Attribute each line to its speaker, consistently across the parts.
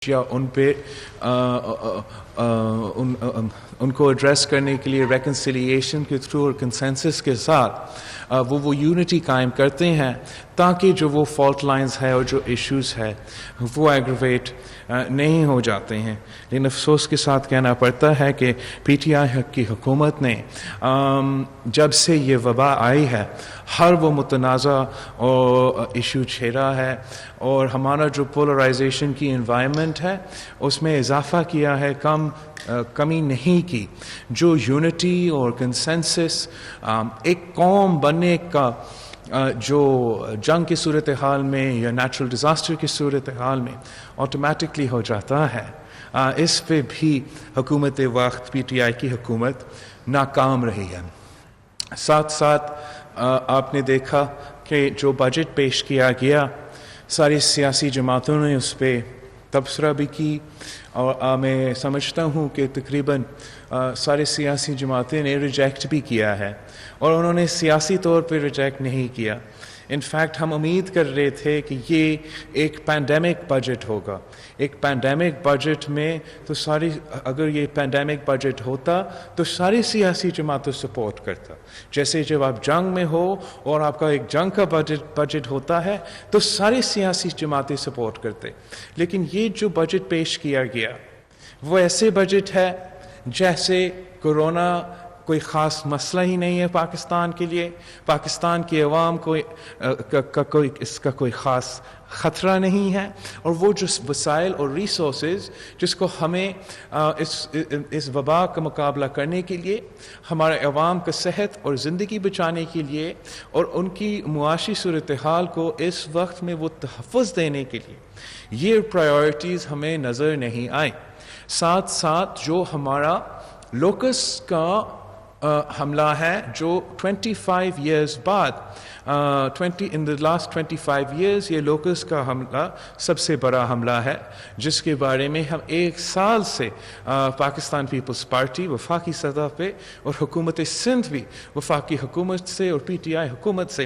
Speaker 1: یا ان پہ ان کو ایڈریس کرنے کے لیے ریکنسیلیشن کے تھرو اور کنسنسس کے ساتھ وہ یونٹی قائم کرتے ہیں تاکہ جو وہ فالٹ لائنز ہے اور جو ایشوز ہے وہ ایگریویٹ نہیں ہو جاتے ہیں. لیکن افسوس کے ساتھ کہنا پڑتا ہے کہ پی ٹی آئی کی حکومت نے جب سے یہ وبا آئی ہے ہر وہ متنازع ایشو چھیڑا ہے اور ہمارا جو پولرائزیشن کی انوائرمنٹ ہے اس میں اضافہ کیا ہے, کمی نہیں کی. جو یونٹی اور کنسنسس ایک قوم بننے کا جو جنگ کی صورتحال میں یا نیچرل ڈیزاسٹر کی صورتحال میں آٹومیٹکلی ہو جاتا ہے, اس پہ بھی حکومت وقت پی ٹی آئی کی حکومت ناکام رہی ہے. ساتھ ساتھ آپ نے دیکھا کہ جو بجٹ پیش کیا گیا ساری سیاسی جماعتوں نے اس پہ تبصرہ بھی کی اور میں سمجھتا ہوں کہ تقریباً سارے سیاسی جماعتیں نے ریجیکٹ بھی کیا ہے, اور انہوں نے سیاسی طور پہ ریجیکٹ نہیں کیا. انفیکٹ ہم امید کر رہے تھے کہ یہ ایک پینڈیمک بجٹ ہوگا. ایک پینڈیمک بجٹ میں تو اگر یہ پینڈیمک بجٹ ہوتا تو ساری سیاسی جماعتیں سپورٹ کرتا. جیسے جب آپ جنگ میں ہو اور آپ کا ایک جنگ کا بجٹ ہوتا ہے تو ساری سیاسی جماعتیں سپورٹ کرتے. لیکن یہ جو بجٹ پیش کیا گیا وہ ایسے بجٹ ہے جیسے کورونا کوئی خاص مسئلہ ہی نہیں ہے پاکستان کے لیے, پاکستان کی عوام کو اس کا کوئی خاص خطرہ نہیں ہے, اور وہ جو وسائل اور ریسورسز جس کو ہمیں اس وبا کا مقابلہ کرنے کے لیے, ہمارے عوام کا صحت اور زندگی بچانے کے لیے اور ان کی معاشی صورتحال کو اس وقت میں وہ تحفظ دینے کے لیے یہ پرائیورٹیز ہمیں نظر نہیں آئی. ساتھ ساتھ جو ہمارا لوکس کا حملہ ہے جو 25 ایئرز بعد in the last 25 years یہ لوکس کا حملہ سب سے بڑا حملہ ہے, جس کے بارے میں ہم ایک سال سے پاکستان پیپلز پارٹی وفاقی سطح پہ اور حکومت سندھ بھی وفاقی حکومت سے اور پی ٹی آئی حکومت سے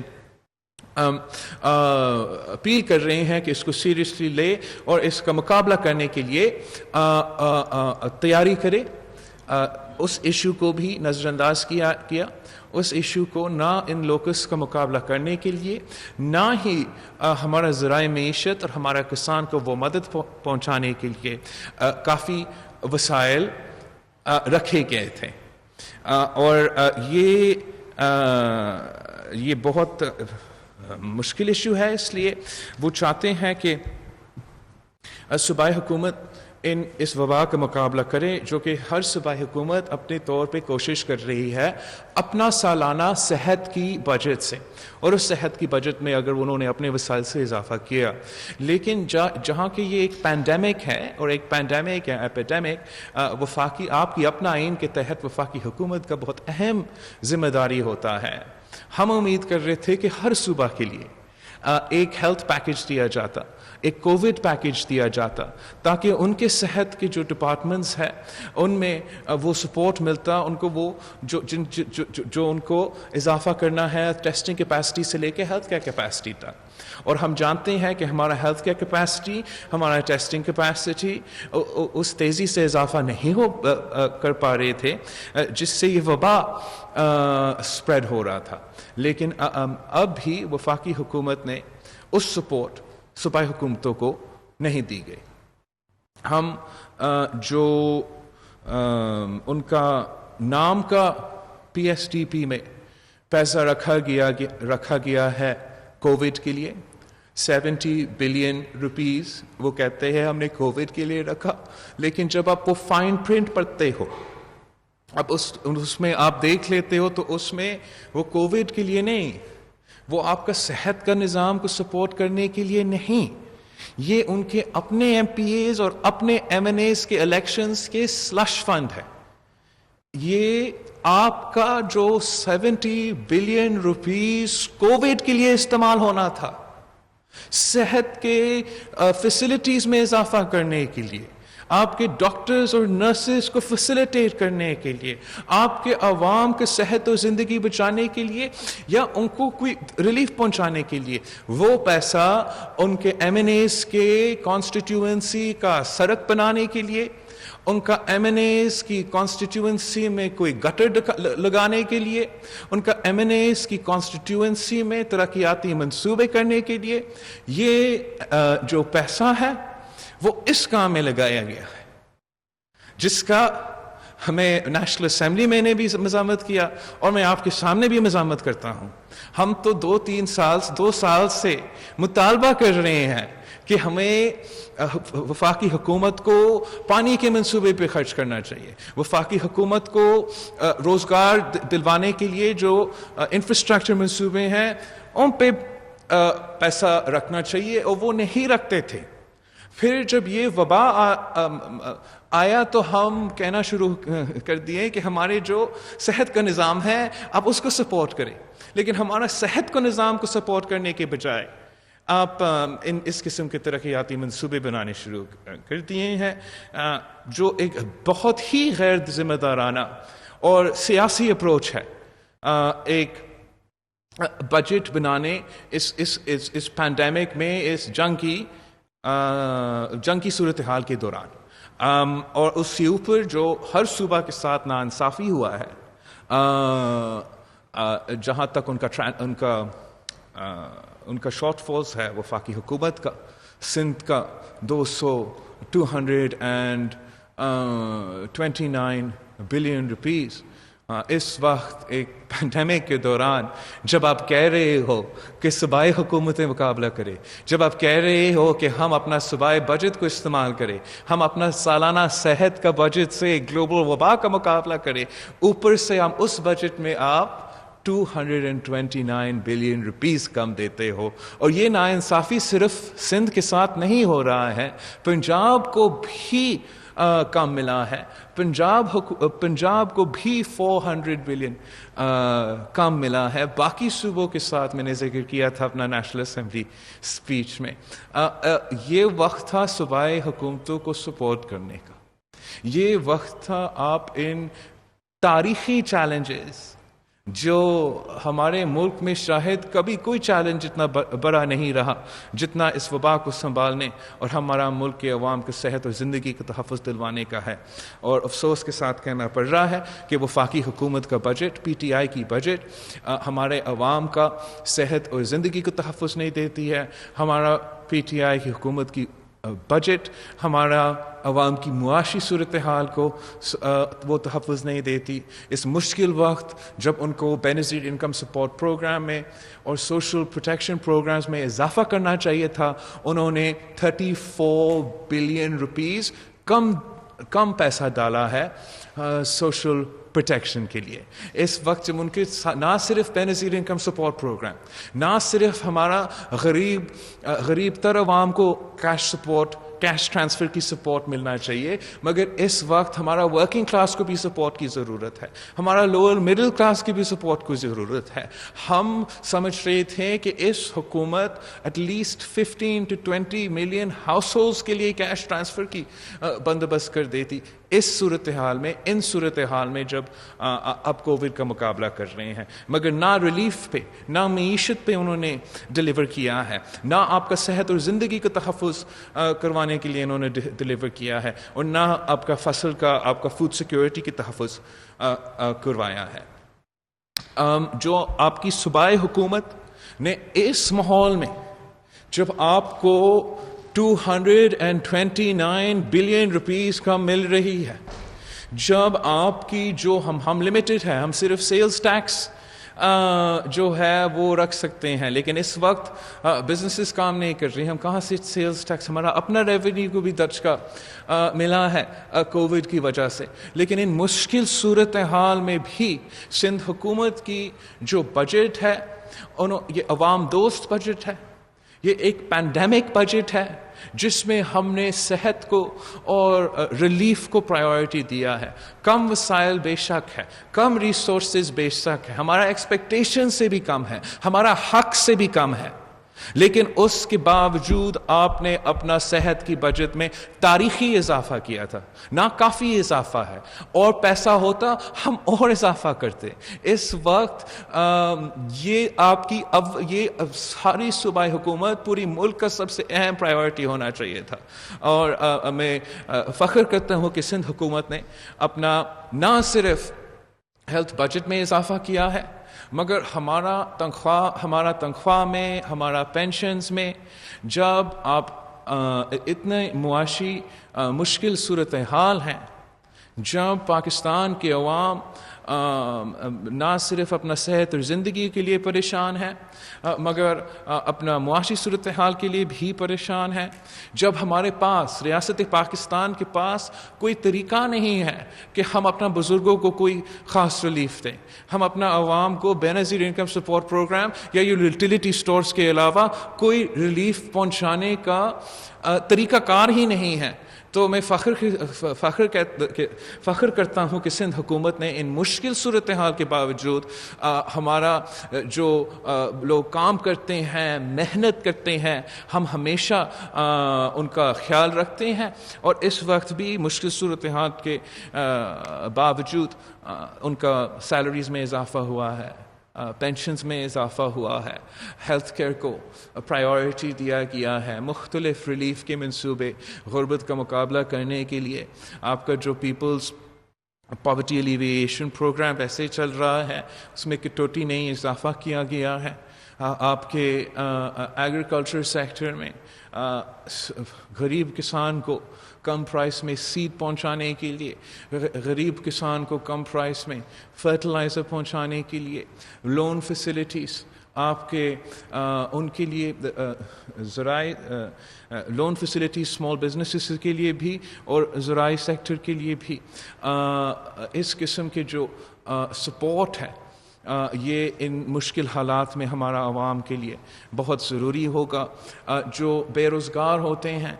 Speaker 1: اپیل کر رہے ہیں کہ اس کو سیریسلی لے اور اس کا مقابلہ کرنے کے لیے تیاری کرے. اس ایشو کو بھی نظر انداز کیا اس ایشو کو نہ ان لوکس کا مقابلہ کرنے کے لیے نہ ہی ہمارا ذرائع معیشت اور ہمارا کسان کو وہ مدد پہنچانے کے لیے کافی وسائل رکھے گئے تھے. اور یہ بہت مشکل ایشو ہے, اس لیے وہ چاہتے ہیں کہ صوبائی حکومت اس وبا کا مقابلہ کرے, جو کہ ہر صوبائی حکومت اپنے طور پہ کوشش کر رہی ہے اپنا سالانہ صحت کی بجٹ سے, اور اس صحت کی بجٹ میں اگر انہوں نے اپنے وسائل سے اضافہ کیا. لیکن جہاں کہ یہ ایک پینڈیمک ہے اور ایک پینڈیمک یا ایپیڈیمک وفاقی آپ کی اپنا آئین کے تحت وفاقی حکومت کا بہت اہم ذمہ داری ہوتا ہے. ہم امید کر رہے تھے کہ ہر صوبہ کے لیے ایک ہیلتھ پیکج دیا جاتا, ایک کووڈ پیکج دیا جاتا, تاکہ ان کے صحت کے جو ڈپارٹمنٹس ہیں ان میں وہ سپورٹ ملتا, ان کو وہ جو ان کو اضافہ کرنا ہے ٹیسٹنگ کیپیسٹی سے لے کے ہیلتھ کیئر کیپیسٹی تک. اور ہم جانتے ہیں کہ ہمارا ہیلتھ کیئر کیپیسٹی, ہمارا ٹیسٹنگ کیپیسٹی اس تیزی سے اضافہ نہیں کر پا رہے تھے جس سے یہ وبا اسپریڈ ہو رہا تھا. لیکن اب بھی وفاقی حکومت نے اس سپورٹ صوبائی حکومتوں کو نہیں دی گئی. ہم جو ان کا نام کا پی ایس ڈی پی میں پیسہ رکھا گیا ہے کووڈ کے لیے 70 بلین روپیز, وہ کہتے ہیں ہم نے کووڈ کے لیے رکھا, لیکن جب آپ وہ فائن پرنٹ پڑھتے ہو اب اس میں آپ دیکھ لیتے ہو تو اس میں وہ کووڈ کے لیے نہیں, وہ آپ کا صحت کا نظام کو سپورٹ کرنے کے لیے نہیں, یہ ان کے اپنے ایم پی ایز اور اپنے ایم این ایز کے الیکشنز کے سلش فنڈ ہے. یہ آپ کا جو 70 بلین روپیز کووڈ کے لیے استعمال ہونا تھا, صحت کے فیسلٹیز میں اضافہ کرنے کے لیے, آپ کے ڈاکٹرز اور نرسز کو فیسیلیٹیٹ کرنے کے لیے، آپ کے عوام کے صحت اور زندگی بچانے کے لیے، یا ان کو کوئی ریلیف پہنچانے کے لیے، وہ پیسہ ان کے ایم این ایز کے کانسٹیٹیوئنسی کا سڑک بنانے کے لیے، ان کا ایم این ایز کی کانسٹیٹیوئنسی میں کوئی گٹر لگانے کے لیے، ان کا ایم این ایز کی کانسٹیٹیوئنسی میں ترقیاتی منصوبے کرنے کے لیے، یہ جو پیسہ ہے وہ اس کام میں لگایا گیا ہے، جس کا ہمیں نیشنل اسمبلی میں نے بھی مذمت کیا اور میں آپ کے سامنے بھی مذمت کرتا ہوں۔ ہم تو 2 سال سے مطالبہ کر رہے ہیں کہ ہمیں وفاقی حکومت کو پانی کے منصوبے پہ خرچ کرنا چاہیے، وفاقی حکومت کو روزگار دلوانے کے لیے جو انفراسٹرکچر منصوبے ہیں ان پہ پیسہ رکھنا چاہیے، اور وہ نہیں رکھتے تھے۔ پھر جب یہ وبا آیا تو ہم کہنا شروع کر دیے کہ ہمارے جو صحت کا نظام ہے آپ اس کو سپورٹ کریں، لیکن ہمارا صحت کا نظام کو سپورٹ کرنے کے بجائے آپ اس قسم کے ترقیاتی منصوبے بنانے شروع کر دیے ہیں، جو ایک بہت ہی غیر ذمہ دارانہ اور سیاسی اپروچ ہے ایک بجٹ بنانے اس پینڈیمک میں، اس جنگ کی صورتحال کے دوران، اور اس سے اوپر جو ہر صوبہ کے ساتھ ناانصافی ہوا ہے، جہاں تک ان کا شارٹ فالز ہے وفاقی حکومت کا، سندھ کا 229 بلین روپیز اس وقت ایک پینڈیمک کے دوران، جب آپ کہہ رہے ہو کہ صوبائی حکومتیں مقابلہ کرے، جب آپ کہہ رہے ہو کہ ہم اپنا صوبائی بجٹ کو استعمال کریں، ہم اپنا سالانہ صحت کا بجٹ سے گلوبل وبا کا مقابلہ کریں، اوپر سے ہم اس بجٹ میں آپ 229 بلین روپیز کم دیتے ہو، اور یہ ناانصافی صرف سندھ کے ساتھ نہیں ہو رہا ہے، پنجاب کو بھی کم ملا ہے، پنجاب کو بھی 400 بلین کم ملا ہے، باقی صوبوں کے ساتھ میں نے ذکر کیا تھا اپنا نیشنل اسمبلی اسپیچ میں۔ یہ وقت تھا صوبائی حکومتوں کو سپورٹ کرنے کا، یہ وقت تھا آپ ان تاریخی چیلنجز جو ہمارے ملک میں شاید کبھی کوئی چیلنج اتنا بڑا نہیں رہا جتنا اس وبا کو سنبھالنے اور ہمارا ملک کے عوام کو صحت اور زندگی کا تحفظ دلوانے کا ہے، اور افسوس کے ساتھ کہنا پڑ رہا ہے کہ وفاقی حکومت کا بجٹ، پی ٹی آئی کی بجٹ ہمارے عوام کا صحت اور زندگی کو تحفظ نہیں دیتی ہے، ہمارا پی ٹی آئی کی حکومت کی بجٹ ہمارا عوام کی معاشی صورتحال کو وہ تحفظ نہیں دیتی۔ اس مشکل وقت جب ان کو بے نظیر انکم سپورٹ پروگرام میں اور سوشل پروٹیکشن پروگرامز میں اضافہ کرنا چاہیے تھا، انہوں نے 34 بلین روپیز کم پیسہ ڈالا ہے سوشل پروٹیکشن کے لیے۔ اس وقت جب ان کے نہ صرف بے نظیر انکم سپورٹ پروگرام، نہ صرف ہمارا غریب تر عوام کو کیش ٹرانسفر کی سپورٹ ملنا چاہیے، مگر اس وقت ہمارا ورکنگ کلاس کو بھی سپورٹ کی ضرورت ہے، ہمارا لوور مڈل کلاس کی بھی سپورٹ کی ضرورت ہے۔ ہم سمجھ رہے تھے کہ اس حکومت at least 15 to 20 million households کے لیے کیش ٹرانسفر کی بندوبست کر دیتی۔ اس صورتحال میں جب اب کووڈ کا مقابلہ کر رہے ہیں، مگر نہ ریلیف پہ، نہ معیشت پہ انہوں نے ڈلیور کیا ہے، نہ آپ کا صحت اور زندگی کا تحفظ کروانے کے لیے انہوں نے ڈلیور کیا ہے، اور نہ آپ کا فصل کا، آپ کا فوڈ سیکیورٹی کی تحفظ کروایا ہے۔ جو آپ کی صوبائی حکومت نے اس ماحول میں جب آپ کو 229 بلین روپیز کا مل رہی ہے، جب آپ کی جو ہم لمیٹڈ ہے، ہم صرف سیلز ٹیکس جو ہے وہ رکھ سکتے ہیں، لیکن اس وقت بزنسز کام نہیں کر رہی، ہم کہاں سے سیلز ٹیکس، ہمارا اپنا ریونیو کو بھی درج کا ملا ہے کووڈ کی وجہ سے، لیکن ان مشکل صورتحال میں بھی سندھ حکومت کی جو بجٹ ہے یہ عوام دوست بجٹ ہے، یہ ایک پینڈیمک بجٹ ہے جس میں ہم نے صحت کو اور ریلیف کو پرائیورٹی دیا ہے۔ کم وسائل بے شک ہے، کم ریسورسز بے شک ہے، ہمارا ایکسپیکٹیشن سے بھی کم ہے، ہمارا حق سے بھی کم ہے، لیکن اس کے باوجود آپ نے اپنا صحت کی بجٹ میں تاریخی اضافہ کیا تھا، ناکافی اضافہ ہے، اور پیسہ ہوتا ہم اور اضافہ کرتے۔ اس وقت یہ آپ کی یہ ساری صوبائی حکومت پوری ملک کا سب سے اہم پرائیورٹی ہونا چاہیے تھا، اور میں فخر کرتا ہوں کہ سندھ حکومت نے اپنا نہ صرف ہیلتھ بجٹ میں اضافہ کیا ہے، مگر ہمارا تنخواہ میں، ہمارا پینشنز میں، جب آپ اتنے معاشی مشکل صورتحال ہیں، جب پاکستان کے عوام نہ صرف اپنا صحت اور زندگی کے لیے پریشان ہے، مگر اپنا معاشی صورتحال کے لیے بھی پریشان ہے، جب ہمارے پاس ریاست پاکستان کے پاس کوئی طریقہ نہیں ہے کہ ہم اپنا بزرگوں کو کوئی خاص ریلیف دیں، ہم اپنا عوام کو بے نظیر انکم سپورٹ پروگرام یا یوٹیلیٹی سٹورز کے علاوہ کوئی ریلیف پہنچانے کا طریقہ کار ہی نہیں ہے، تو میں فخر کرتا ہوں کہ سندھ حکومت نے ان مشکل صورتحال کے باوجود ہمارا جو لوگ کام کرتے ہیں، محنت کرتے ہیں، ہم ہمیشہ ان کا خیال رکھتے ہیں، اور اس وقت بھی مشکل صورتحال کے باوجود ان کا سیلریز میں اضافہ ہوا ہے، پینشنز میں اضافہ ہوا ہے، ہیلتھ کیئر کو پرائیورٹی دیا گیا ہے، مختلف ریلیف کے منصوبے غربت کا مقابلہ کرنے کے لیے آپ کا جو پیپلز پاورٹی ایلیویشن پروگرام ایسے چل رہا ہے، اس میں کٹوتی میں اضافہ کیا گیا ہے، آپ کے ایگریکلچر سیکٹر میں غریب کسان کو کم پرائس میں سیڈ پہنچانے کے لیے، غریب کسان کو کم پرائس میں فرٹیلائزر پہنچانے کے لیے لون فیسلٹیز آپ کے ان کے لیے ذرائع لون فیسلٹیز اسمال بزنسز کے لیے بھی اور زراعی سیکٹر کے لیے بھی اس قسم کے جو سپورٹ ہے یہ ان مشکل حالات میں ہمارا عوام کے لیے بہت ضروری ہوگا۔ جو بے روزگار ہوتے ہیں،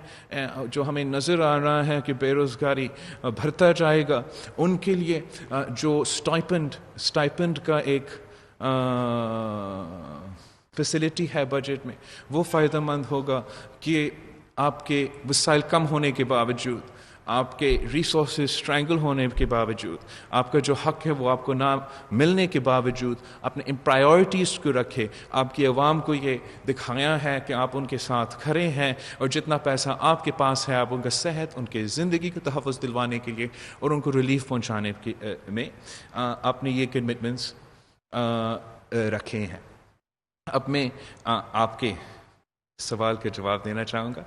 Speaker 1: جو ہمیں نظر آ رہا ہے کہ بے روزگاری بڑھتا جائے گا، ان کے لیے جو اسٹائپنڈ کا ایک فیسلٹی ہے بجٹ میں، وہ فائدہ مند ہوگا کہ آپ کے وسائل کم ہونے کے باوجود، آپ کے ریسورسز اسٹرینگل ہونے کے باوجود، آپ کا جو حق ہے وہ آپ کو نہ ملنے کے باوجود اپنے ان پرائیورٹیز کو رکھے، آپ کی عوام کو یہ دکھایا ہے کہ آپ ان کے ساتھ کھڑے ہیں، اور جتنا پیسہ آپ کے پاس ہے آپ ان کا صحت، ان کے زندگی کو تحفظ دلوانے کے لیے اور ان کو ریلیف پہنچانے میں آپ نے یہ کمٹمنٹس رکھے ہیں۔ اب میں آپ کے سوال کا جواب دینا چاہوں گا۔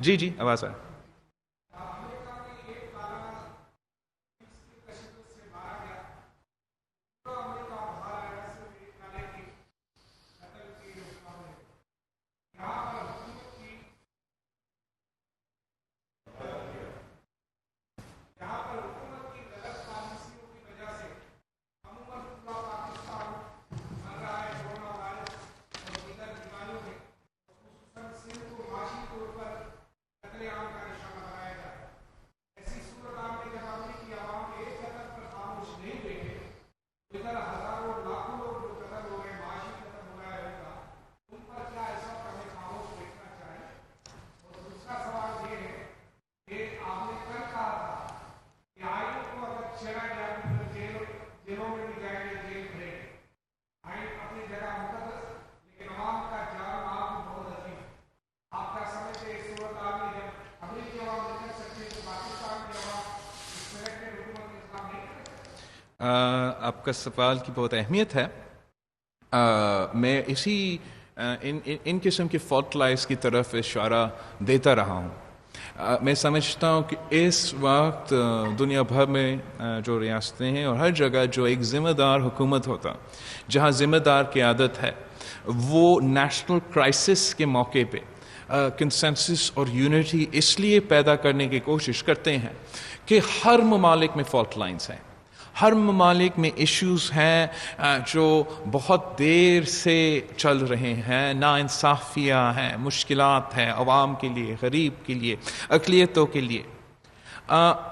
Speaker 1: جی آواز آ آپ کا سوال کی بہت اہمیت ہے۔ میں اسی ان قسم کے فالٹ لائنز کی طرف اشارہ دیتا رہا ہوں۔ میں سمجھتا ہوں کہ اس وقت دنیا بھر میں جو ریاستیں ہیں اور ہر جگہ جو ایک ذمہ دار حکومت ہوتا، جہاں ذمہ دار قیادت ہے، وہ نیشنل کرائسس کے موقع پہ کنسنسس اور یونٹی اس لیے پیدا کرنے کی کوشش کرتے ہیں کہ ہر ممالک میں فالٹ لائنز ہیں، ہر ممالک میں ایشوز ہیں جو بہت دیر سے چل رہے ہیں، ناانصافیاں ہیں، مشکلات ہیں عوام کے لیے، غریب کے لیے، اقلیتوں کے لیے،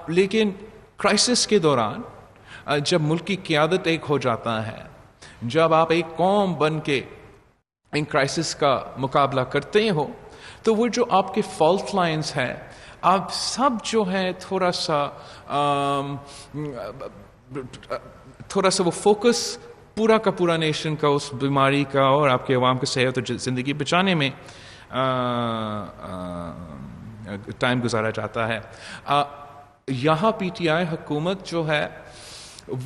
Speaker 1: لیکن کرائسس کے دوران جب ملک کی قیادت ایک ہو جاتا ہے، جب آپ ایک قوم بن کے ان کرائسس کا مقابلہ کرتے ہو، تو وہ جو آپ کے فالٹ لائنز ہیں، آپ سب جو ہے تھوڑا سا وہ فوکس پورا کا پورا نیشن کا اس بیماری کا اور آپ کے عوام کی صحت اور زندگی بچانے میں ٹائم گزارا جاتا ہے۔ یہاں پی ٹی آئی حکومت جو ہے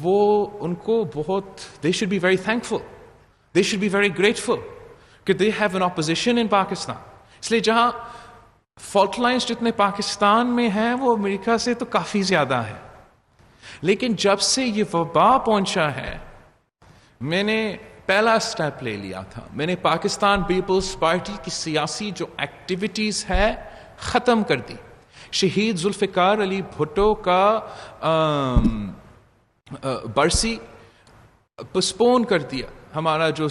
Speaker 1: وہ ان کو بہت they should be very thankful, they should be very grateful کہ they have an opposition in Pakistan. اس لیے جہاں فالٹ لائنز جتنے پاکستان میں ہیں وہ امریکہ سے تو کافی زیادہ ہے، لیکن جب سے یہ وبا پہنچا ہے میں نے پہلا سٹیپ لے لیا تھا، میں نے پاکستان پیپلز پارٹی کی سیاسی جو ایکٹیویٹیز ہے ختم کر دی۔ شہید ذوالفقار علی بھٹو کا برسی پسپون کر دیا، ہمارا جو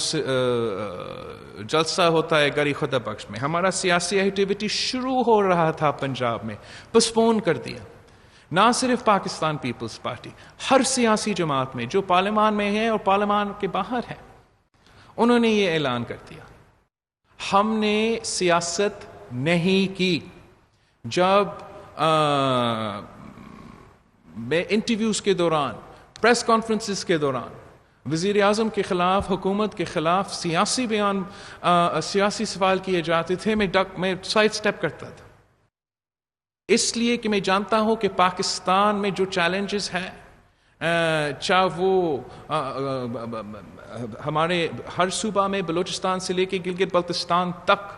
Speaker 1: جلسہ ہوتا ہے گری خدا بخش میں، ہمارا سیاسی ایکٹیویٹی شروع ہو رہا تھا پنجاب میں، پسپون کر دیا۔ نہ صرف پاکستان پیپلز پارٹی، ہر سیاسی جماعت میں جو پارلیمان میں ہے اور پارلیمان کے باہر ہے، انہوں نے یہ اعلان کر دیا ہم نے سیاست نہیں کی۔ جب میں انٹرویوز کے دوران، پریس کانفرنسز کے دوران وزیر اعظم کے خلاف، حکومت کے خلاف سیاسی بیان، سیاسی سوال کیے جاتے تھے، میں سائڈ سٹیپ کرتا تھا، اس لیے کہ میں جانتا ہوں کہ پاکستان میں جو چیلنجز ہیں، چاہے وہ ہمارے ہر صوبہ میں، بلوچستان سے لے کے گلگت بلتستان تک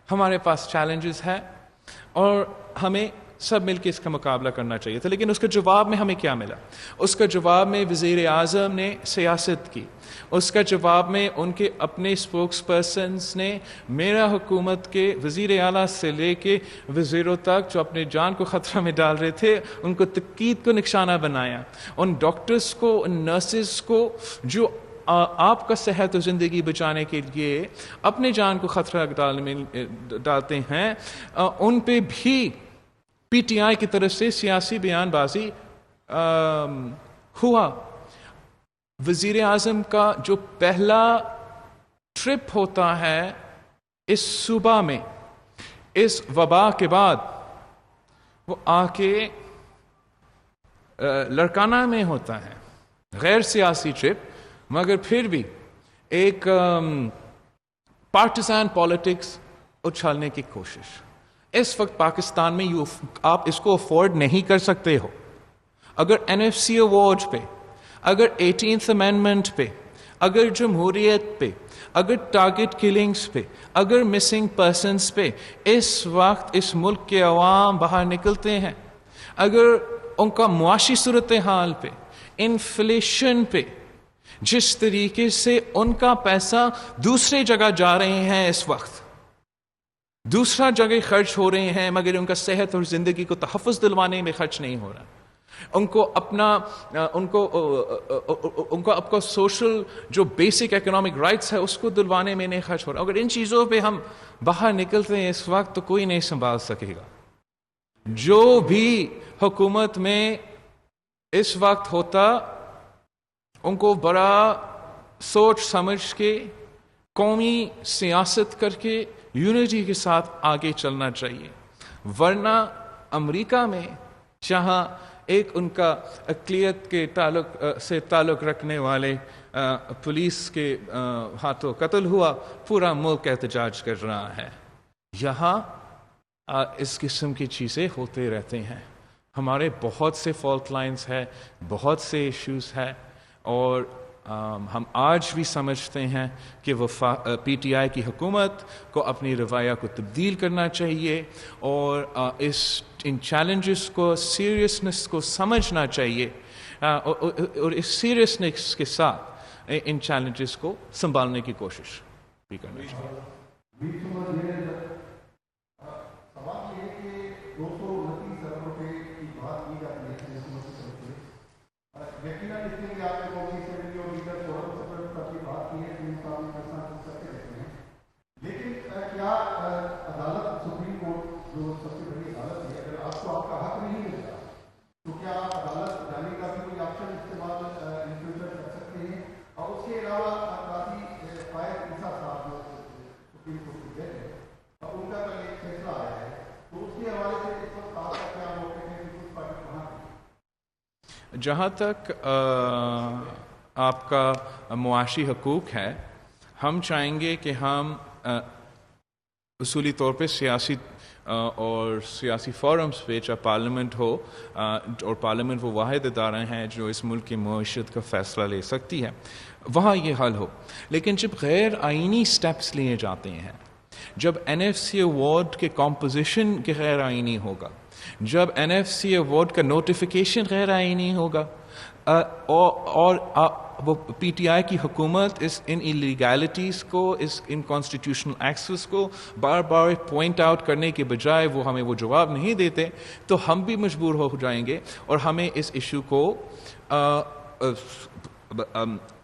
Speaker 1: ہمارے پاس چیلنجز ہیں اور ہمیں سب مل کے اس کا مقابلہ کرنا چاہیے تھا۔ لیکن اس کے جواب میں ہمیں کیا ملا؟ اس کا جواب میں وزیر اعظم نے سیاست کی، اس کا جواب میں ان کے اپنے اسپوکس پرسنز نے میرا حکومت کے وزیر اعلیٰ سے لے کے وزیروں تک جو اپنے جان کو خطرہ میں ڈال رہے تھے ان کو تنقید کو نشانہ بنایا، ان ڈاکٹرز کو، ان نرسز کو جو آپ کا صحت و زندگی بچانے کے لیے اپنے جان کو خطرہ ڈالتے ہیں، ان پہ بھی پی ٹی آئی کی طرف سے سیاسی بیان بازی ہوا۔ وزیر اعظم کا جو پہلا ٹرپ ہوتا ہے اس صوبہ میں اس وبا کے بعد، وہ آ کے لڑکانہ میں ہوتا ہے، غیر سیاسی ٹرپ، مگر پھر بھی ایک پارٹیزان پالیٹکس اچھالنے کی کوشش۔ اس وقت پاکستان میں آپ اس کو افورڈ نہیں کر سکتے ہو۔ اگر این ایف سی ایوارڈ پہ، اگر 18th امینڈمنٹ پہ، اگر جمہوریت پہ، اگر ٹارگٹ کلنگز پہ، اگر مسنگ پرسنز پہ اس وقت اس ملک کے عوام باہر نکلتے ہیں، اگر ان کا معاشی صورتحال پہ، انفلیشن پہ، جس طریقے سے ان کا پیسہ دوسرے جگہ جا رہے ہیں، اس وقت دوسرا جگہ خرچ ہو رہے ہیں، مگر ان کا صحت اور زندگی کو تحفظ دلوانے میں خرچ نہیں ہو رہا، ان کو آپ کا سوشل جو بیسک اکنامک رائٹس ہے اس کو دلوانے میں نہیں خرچ ہو رہا۔ اگر ان چیزوں پہ ہم باہر نکلتے ہیں اس وقت تو کوئی نہیں سنبھال سکے گا۔ جو بھی حکومت میں اس وقت ہوتا ان کو بڑا سوچ سمجھ کے قومی سیاست کر کے یونٹی کے ساتھ آگے چلنا چاہیے، ورنہ امریکہ میں جہاں ایک ان کا اقلیت کے تعلق رکھنے والے پولیس کے ہاتھوں قتل ہوا، پورا ملک احتجاج کر رہا ہے، یہاں اس قسم کی چیزیں ہوتے رہتے ہیں۔ ہمارے بہت سے فالٹ لائنز ہیں، بہت سے ایشوز ہیں، اور ہم آج بھی سمجھتے ہیں کہ وہ پی ٹی آئی کی حکومت کو اپنی رویہ کو تبدیل کرنا چاہیے اور ان چیلنجز کو، سیریسنس کو سمجھنا چاہیے، اور اس سیریسنس کے ساتھ ان چیلنجز کو سنبھالنے کی کوشش بھی کرنا چاہیے۔
Speaker 2: تو کیا عدالت جانے کا بھی کوئی آپشن استعمال
Speaker 1: جہاں تک آپ کا معاشی حقوق ہے، ہم چاہیں گے کہ ہم اصولی طور پہ سیاسی اور سیاسی فورمز پہ، چاہے پارلیمنٹ ہو، اور پارلیمنٹ وہ واحد ادارہ ہیں جو اس ملک کی معیشت کا فیصلہ لے سکتی ہے، وہاں یہ حل ہو. لیکن جب غیر آئینی سٹیپس لیے جاتے ہیں، جب این ایف سی ایوارڈ کے کمپوزیشن کے غیر آئینی ہوگا، جب این ایف سی ایوارڈ کا نوٹیفیکیشن غیر آئینی ہوگا، اور وہ پی ٹی آئی کی حکومت ان ایلیگیلٹیز کو، اس ان کانسٹیٹیوشنل ایکسس کو بار بار پوائنٹ آؤٹ کرنے کے بجائے وہ ہمیں وہ جواب نہیں دیتے، تو ہم بھی مجبور ہو جائیں گے اور ہمیں اس ایشو کو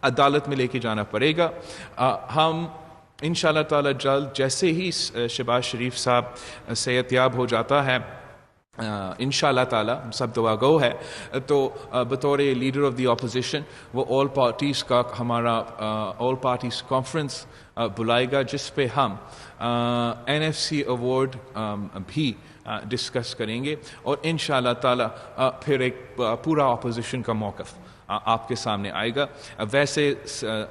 Speaker 1: عدالت میں لے کے جانا پڑے گا. ہم ان شاء اللہ تعالی جلد، جیسے ہی شہباز شریف صاحب صحت یاب ہو جاتا ہے، ان شاء اللہ تعالی سب دعا گو ہے، تو بطور لیڈر آف دی اپوزیشن وہ آل پارٹیز کا ہمارا آل پارٹیز کانفرنس بلائے گا، جس پہ ہم این ایف سی ایوارڈ بھی ڈسکس کریں گے، اور ان شاء اللہ تعالی پھر ایک پورا اپوزیشن کا موقف آپ کے سامنے آئے گا. ویسے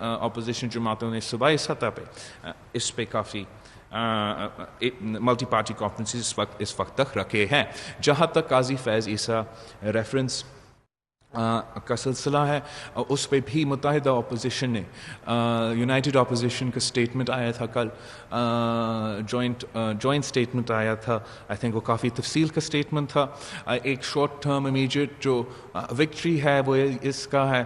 Speaker 1: اپوزیشن جماعتوں نے صوبائی سطح پہ اس پہ کافی ملٹی پارٹی کانفرنسز اس وقت تک رکھے ہیں. جہاں تک قاضی فیض عیسیٰ ریفرنس کا سلسلہ ہے، اس پہ بھی متحدہ اپوزیشن نے، یونائٹڈ اپوزیشن کا سٹیٹمنٹ آیا تھا کل، جوائنٹ سٹیٹمنٹ آیا تھا. آئی تھنک وہ کافی تفصیل کا سٹیٹمنٹ تھا. ایک شارٹ ٹرم امیجیٹ جو وکٹری ہے وہ اس کا ہے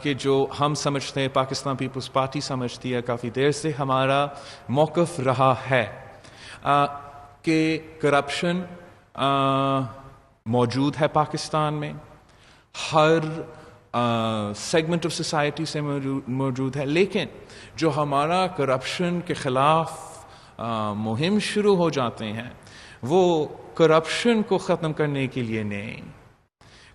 Speaker 1: کہ جو ہم سمجھتے ہیں، پاکستان پیپلز پارٹی سمجھتی ہے کافی دیر سے ہمارا موقف رہا ہے کہ کرپشن موجود ہے پاکستان میں، ہر سیگمنٹ آف سوسائٹی سے موجود ہے، لیکن جو ہمارا کرپشن کے خلاف مہم شروع ہو جاتے ہیں، وہ کرپشن کو ختم کرنے کے لیے نہیں،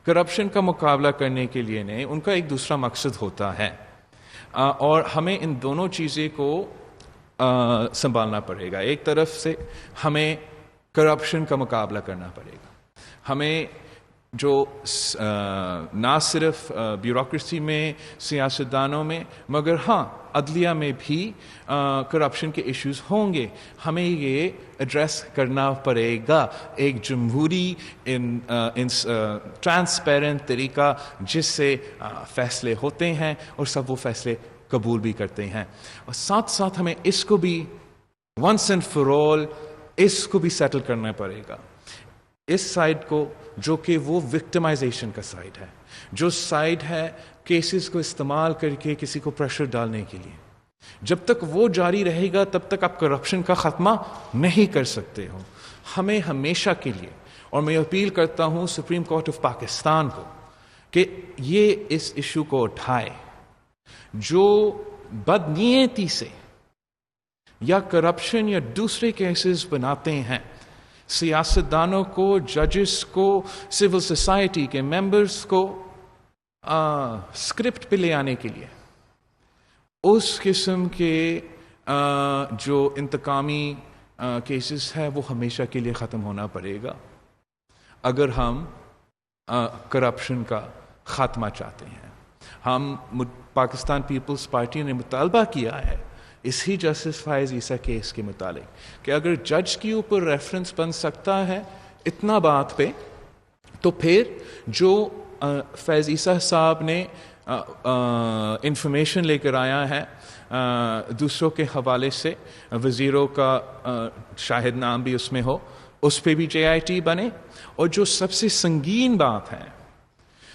Speaker 1: کرپشن کا مقابلہ کرنے کے لیے نہیں، ان کا ایک دوسرا مقصد ہوتا ہے. اور ہمیں ان دونوں چیزیں کو سنبھالنا پڑے گا. ایک طرف سے ہمیں کرپشن کا مقابلہ کرنا پڑے گا، ہمیں جو نہ صرف بیوروکریسی میں، سیاستدانوں میں، مگر ہاں عدلیہ میں بھی کرپشن کے ایشوز ہوں گے، ہمیں یہ ایڈریس کرنا پڑے گا ایک جمہوری ٹرانسپیرنٹ طریقہ جس سے فیصلے ہوتے ہیں اور سب وہ فیصلے قبول بھی کرتے ہیں. اور ساتھ ساتھ ہمیں اس کو بھی ونس اینڈ فار آل اس کو بھی سیٹل کرنا پڑے گا، اس سائڈ کو جو کہ وہ وکٹمائزیشن کا سائڈ ہے، جو سائڈ ہے کیسز کو استعمال کر کے کسی کو پریشر ڈالنے کے لیے. جب تک وہ جاری رہے گا تب تک آپ کرپشن کا خاتمہ نہیں کر سکتے ہو. ہمیں ہمیشہ کے لیے، اور میں اپیل کرتا ہوں سپریم کورٹ آف پاکستان کو کہ یہ اس ایشو کو اٹھائے. جو بدنیتی سے یا کرپشن یا دوسرے کیسز بناتے ہیں سیاستدانوں کو، ججز کو، سول سوسائٹی کے ممبرز کو اسکرپٹ پہ لے آنے کے لیے، اس قسم کے جو انتقامی کیسز ہے وہ ہمیشہ کے لیے ختم ہونا پڑے گا اگر ہم کرپشن کا خاتمہ چاہتے ہیں. ہم پاکستان پیپلز پارٹی نے مطالبہ کیا ہے اسی جسٹس فیض عیسیٰ کیس کے متعلق کہ اگر جج کے اوپر ریفرنس بن سکتا ہے اتنا بات پہ، تو پھر جو فیض عیسیٰ صاحب نے انفارمیشن لے کر آیا ہے دوسروں کے حوالے سے، وزیروں کا شاہد نام بھی اس میں ہو، اس پہ بھی جے آئی ٹی بنے. اور جو سب سے سنگین بات ہے،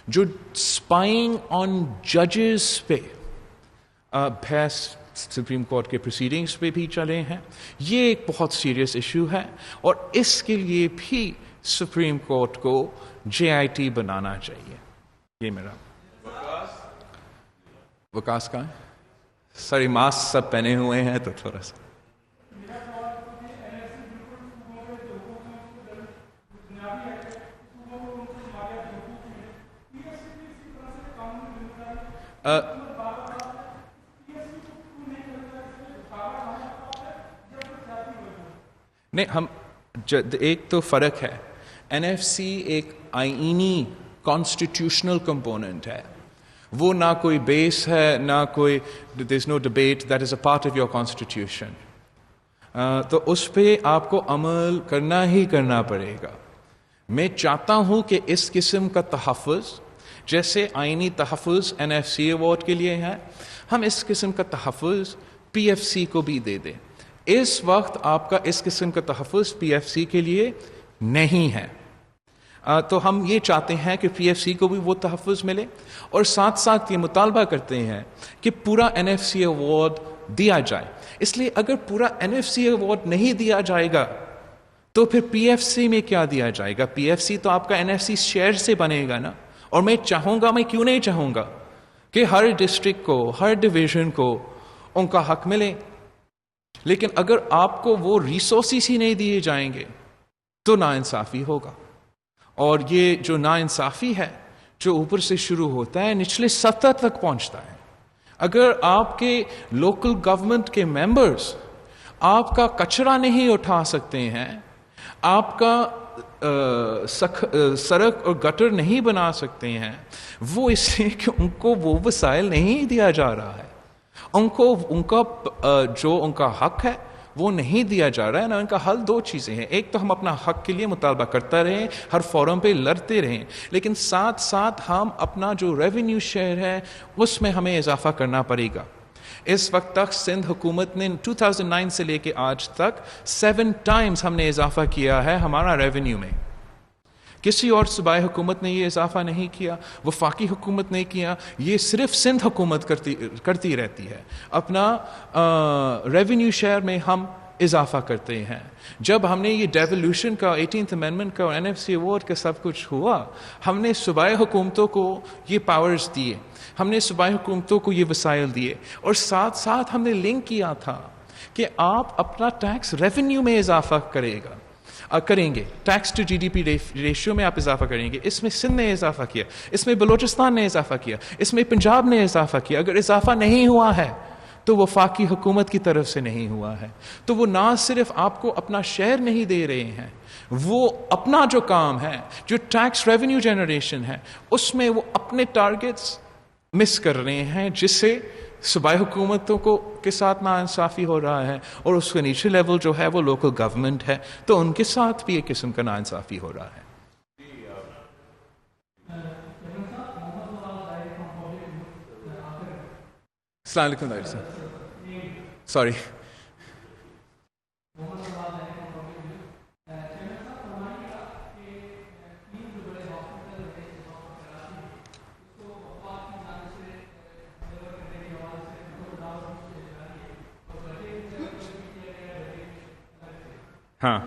Speaker 1: جو اسپائنگ آن ججز پہ بحث سپریم کورٹ کے پروسیڈنگز پہ بھی چلے ہیں، یہ ایک بہت سیریس ایشو ہے، اور اس کے لیے بھی سپریم کورٹ کو جے آئی ٹی بنانا چاہیے. یہ میرا وکاس کا ہے. ساری ماسک سب پہنے ہوئے ہیں تو تھوڑا سا نہیں، ہم ایک تو فرق ہے، این ایف سی ایک آئینی کانسٹیٹیوشنل کمپوننٹ ہے، وہ نہ کوئی بیس ہے، نہ کوئی there is no debate, that is a part of your constitution. تو اس پہ آپ کو عمل کرنا ہی کرنا پڑے گا. میں چاہتا ہوں کہ اس قسم کا تحفظ، جیسے آئینی تحفظ NFC ایوارڈ کے لیے ہے، ہم اس قسم کا تحفظ PFC کو بھی دے دیں. اس وقت آپ کا اس قسم کا تحفظ PFC کے لیے نہیں ہے، تو ہم یہ چاہتے ہیں کہ PFC کو بھی وہ تحفظ ملے، اور ساتھ ساتھ یہ مطالبہ کرتے ہیں کہ پورا NFC ایوارڈ دیا جائے. اس لیے اگر پورا NFC ایوارڈ نہیں دیا جائے گا تو پھر PFC میں کیا دیا جائے گا؟ PFC تو آپ کا NFC شیئر سے بنے گا نا. اور میں چاہوں گا، میں کیوں نہیں چاہوں گا کہ ہر ڈسٹرکٹ کو، ہر ڈویژن کو ان کا حق ملے، لیکن اگر آپ کو وہ ریسورسز ہی نہیں دیے جائیں گے تو ناانصافی ہوگا. اور یہ جو ناانصافی ہے جو اوپر سے شروع ہوتا ہے نچلے سطح تک پہنچتا ہے. اگر آپ کے لوکل گورنمنٹ کے ممبرز آپ کا کچرا نہیں اٹھا سکتے ہیں، آپ کا سڑک اور گٹر نہیں بنا سکتے ہیں، وہ اس لیے کہ ان کو وہ وسائل نہیں دیا جا رہا ہے، ان کا جو ان کا حق ہے وہ نہیں دیا جا رہا ہے نا. ان کا حل دو چیزیں ہیں، ایک تو ہم اپنا حق کے لیے مطالبہ کرتا رہیں، ہر فورم پہ لڑتے رہیں، لیکن ساتھ ساتھ ہم اپنا جو ریونیو شیئر ہے اس میں ہمیں اضافہ کرنا پڑے گا. اس وقت تک سندھ حکومت نے 2009 سے لے کے آج تک 7 ٹائمز ہم نے اضافہ کیا ہے ہمارا ریونیو میں. کسی اور صوبائی حکومت نے یہ اضافہ نہیں کیا، وفاقی حکومت نے کیا، یہ صرف سندھ حکومت کرتی رہتی ہے. اپنا ریونیو شیئر میں ہم اضافہ کرتے ہیں. جب ہم نے یہ ڈیولیوشن کا 18th امینڈمنٹ کا اور NFC ایوارڈ کا سب کچھ ہوا، ہم نے صوبائی حکومتوں کو یہ پاورز دیے، ہم نے صوبائی حکومتوں کو یہ وسائل دیے، اور ساتھ ساتھ ہم نے لنک کیا تھا کہ آپ اپنا ٹیکس ریونیو میں اضافہ کریں گے، ٹیکس ٹو GDP ریشیو میں آپ اضافہ کریں گے. اس میں سندھ نے اضافہ کیا، اس میں بلوچستان نے اضافہ کیا، اس میں پنجاب نے اضافہ کیا. اگر اضافہ نہیں ہوا ہے تو وفاقی حکومت کی طرف سے نہیں ہوا ہے. تو وہ نہ صرف آپ کو اپنا شیئر نہیں دے رہے ہیں، وہ اپنا جو کام ہے، جو ٹیکس ریونیو جنریشن ہے، اس میں وہ اپنے ٹارگٹس مس کر رہے ہیں، جس سے صوبائی حکومتوں کے ساتھ ناانصافی ہو رہا ہے، اور اس کے نیچے لیول جو ہے وہ لوکل گورنمنٹ ہے، تو ان کے ساتھ بھی ایک قسم کا ناانصافی ہو رہا ہے. السلام علیکم طاہر صاحب، سوری. ہاں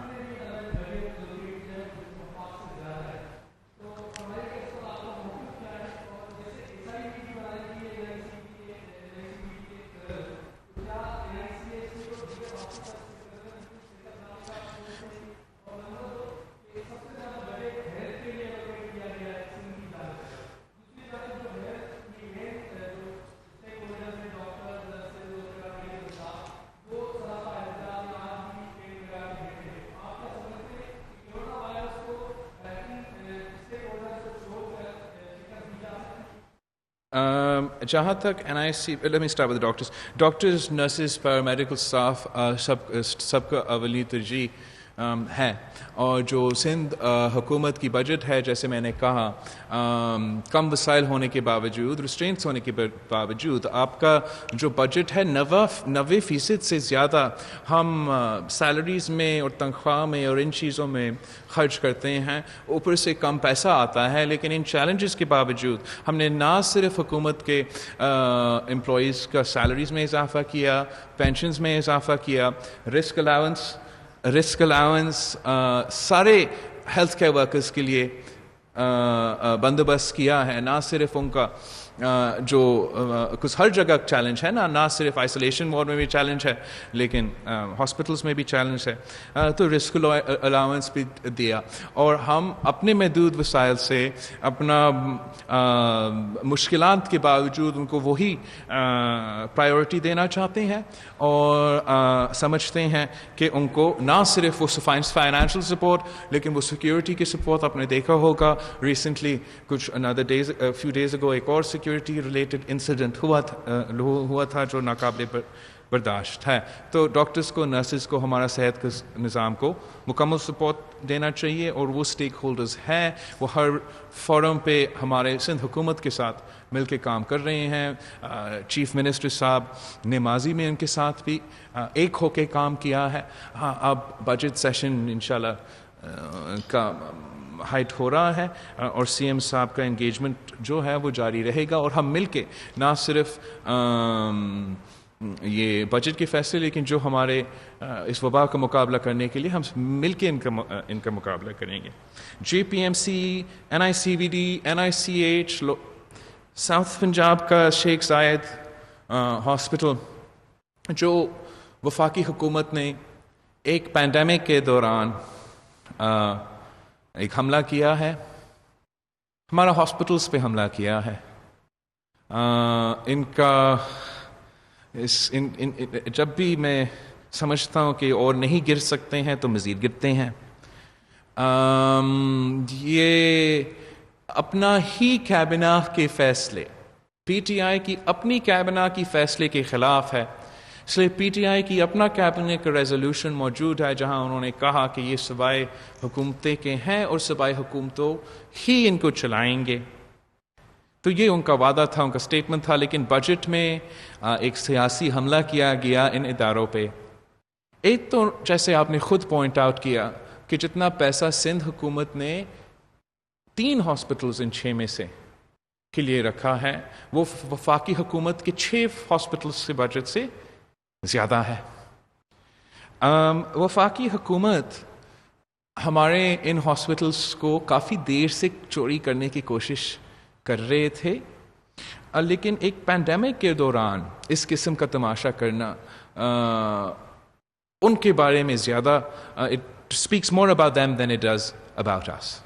Speaker 1: جہاں تک NIC، let me start with the doctors, nurses, paramedical staff سب کا اولی ترجیح ہے. اور جو سندھ حکومت کی بجٹ ہے، جیسے میں نے کہا، کم وسائل ہونے کے باوجود، ریسٹرینٹس ہونے کے باوجود، آپ کا جو بجٹ ہے 90% سے زیادہ ہم سیلریز میں اور تنخواہ میں اور ان چیزوں میں خرچ کرتے ہیں. اوپر سے کم پیسہ آتا ہے، لیکن ان چیلنجز کے باوجود ہم نے نہ صرف حکومت کے امپلائیز کا سیلریز میں اضافہ کیا، پینشنز میں اضافہ کیا، رسک الاؤنس سارے ہیلتھ کیئر ورکرز کے لیے بندوبست کیا ہے. نہ صرف ان کا جو کچھ ہر جگہ چیلنج ہے نہ صرف آئسولیشن وارڈ میں بھی چیلنج ہے لیکن ہاسپٹلس میں بھی چیلنج ہے، تو رسک الاؤنس بھی دیا، اور ہم اپنے محدود وسائل سے اپنا مشکلات کے باوجود ان کو وہی پرائیورٹی دینا چاہتے ہیں، اور سمجھتے ہیں کہ ان کو نہ صرف وہ فائنینشیل سپورٹ لیکن وہ سیکیورٹی کی سپورٹ. آپ نے دیکھا ہوگا ریسنٹلی کچھ few days ago ایک اور سیکیورٹی ریلیٹڈ انسیڈنٹ ہوا تھا جو ناقابل برداشت ہے. تو ڈاکٹرز کو، نرسز کو، ہمارا صحت کے نظام کو مکمل سپورٹ دینا چاہیے، اور وہ اسٹیک ہولڈرز ہیں وہ ہر فورم پہ ہمارے سندھ حکومت کے ساتھ مل کے کام کر رہے ہیں. چیف منسٹر صاحب نے ماضی میں ان کے ساتھ بھی ایک ہو کے کام کیا ہے. ہاں، اب بجٹ سیشن انشاءاللہ کا ہائٹ ہو رہا ہے، اور سی ایم صاحب کا انگیجمنٹ جو ہے وہ جاری رہے گا، اور ہم مل کے نہ صرف یہ بجٹ کے فیصلے لیکن جو ہمارے اس وبا کا مقابلہ کرنے کے لیے ہم مل کے ان کا مقابلہ کریں گے. جے پی ایم سی، این آئی سی وی ڈی، این آئی سی ایچ، ساؤتھ پنجاب کا شیخ زائد ہاسپٹل جو وفاقی حکومت نے ایک پینڈیمک کے دوران ایک حملہ کیا ہے، ہمارا ہاسپٹلس پہ حملہ کیا ہے. ان کا جب بھی میں سمجھتا ہوں کہ اور نہیں گر سکتے ہیں تو مزید گرتے ہیں. یہ اپنا ہی کابینہ کے فیصلے، پی ٹی آئی کی اپنی کابینہ کی فیصلے کے خلاف ہے. اس لیے پی ٹی آئی کی اپنا کابینہ کا ریزولوشن موجود ہے جہاں انہوں نے کہا کہ یہ صوبائی حکومتیں کے ہیں اور صوبائی حکومتوں ہی ان کو چلائیں گے. تو یہ ان کا وعدہ تھا، ان کا سٹیٹمنٹ تھا. لیکن بجٹ میں ایک سیاسی حملہ کیا گیا ان اداروں پہ. ایک تو جیسے آپ نے خود پوائنٹ آؤٹ کیا کہ جتنا پیسہ سندھ حکومت نے 3 ہاسپٹلز ان 6 میں سے کے لیے رکھا ہے وہ وفاقی حکومت کے 6 ہاسپٹلز کے بجٹ سے زیادہ ہے. وفاقی حکومت ہمارے ان ہاسپٹلز کو کافی دیر سے چوری کرنے کی کوشش کر رہے تھے، لیکن ایک پینڈیمک کے دوران اس قسم کا تماشا کرنا ان کے بارے میں زیادہ it speaks more about them than it does about us.